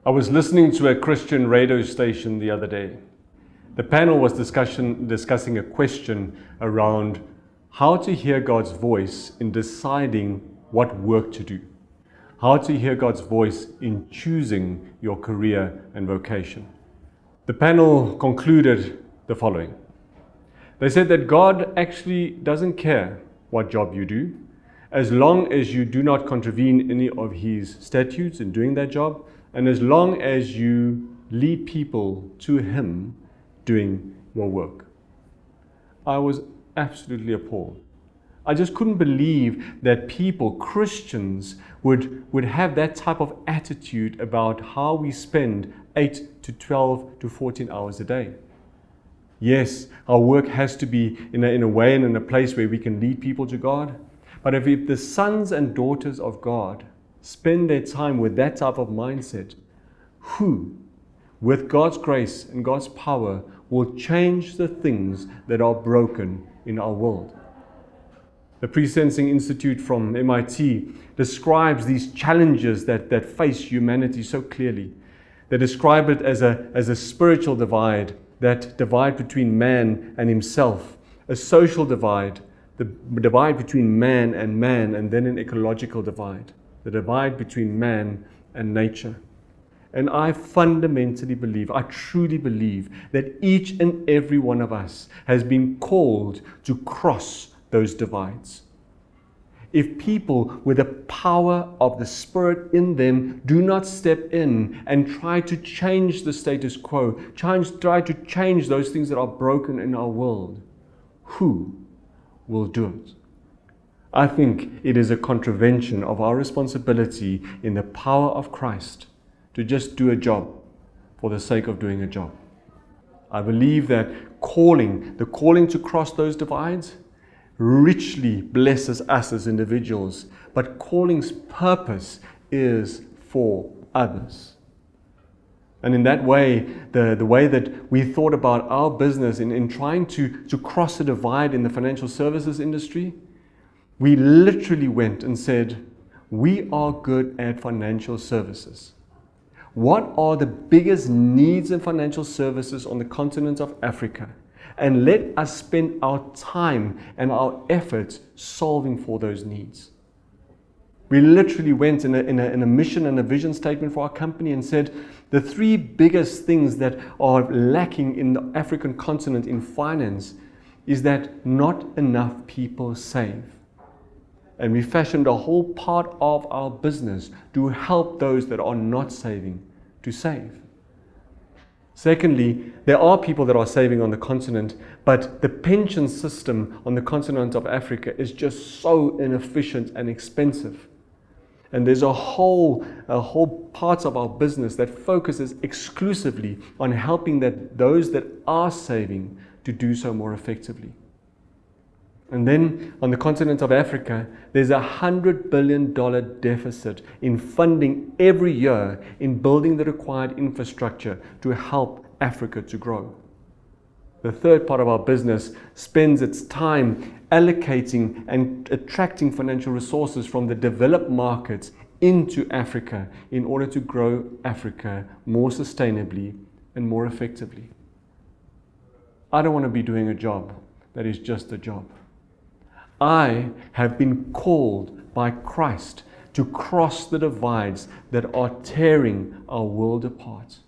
I was listening to a Christian radio station the other day. The panel was discussing a question around how to hear God's voice in deciding what work to do. How to hear God's voice in choosing your career and vocation. The panel concluded the following. They said that God actually doesn't care what job you do, as long as you do not contravene any of His statutes in doing that job, and as long as you lead people to Him doing your work. I was absolutely appalled. I just couldn't believe that people, Christians, would have that type of attitude about how we spend 8 to 12 to 14 hours a day. Yes, our work has to be in a way and in a place where we can lead people to God. But if the sons and daughters of God spend their time with that type of mindset, who, with God's grace and God's power, will change the things that are broken in our world? The Pre-Sensing Institute from MIT describes these challenges that face humanity so clearly. They describe it as a spiritual divide, that divide between man and himself, a social divide, the divide between man, and then an ecological divide, the divide between man and nature. And I fundamentally believe, I truly believe, that each and every one of us has been called to cross those divides. If people with the power of the Spirit in them do not step in and try to change the status quo, try to change those things that are broken in our world, who will do it? I think it is a contravention of our responsibility in the power of Christ to just do a job for the sake of doing a job. I believe that the calling to cross those divides richly blesses us as individuals, but calling's purpose is for others. And in that way, the way that we thought about our business in trying to cross a divide in the financial services industry, we literally went and said, we are good at financial services. What are the biggest needs in financial services on the continent of Africa? And let us spend our time and our efforts solving for those needs. We literally went in a mission and a vision statement for our company and said, the 3 biggest things that are lacking in the African continent in finance is that not enough people save. And we fashioned a whole part of our business to help those that are not saving to save. Secondly, there are people that are saving on the continent, but the pension system on the continent of Africa is just so inefficient and expensive. And there's a whole part of our business that focuses exclusively on helping those that are saving to do so more effectively. And then on the continent of Africa, there's $100 billion deficit in funding every year in building the required infrastructure to help Africa to grow. The third part of our business spends its time allocating and attracting financial resources from the developed markets into Africa in order to grow Africa more sustainably and more effectively. I don't want to be doing a job that is just a job. I have been called by Christ to cross the divides that are tearing our world apart.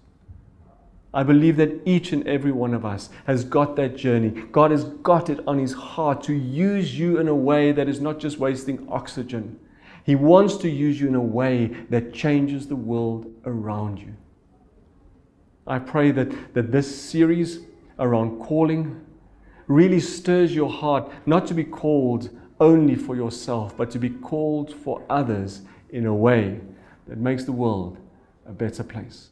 I believe that each and every one of us has got that journey. God has got it on His heart to use you in a way that is not just wasting oxygen. He wants to use you in a way that changes the world around you. I pray that this series around calling really stirs your heart, not to be called only for yourself, but to be called for others in a way that makes the world a better place.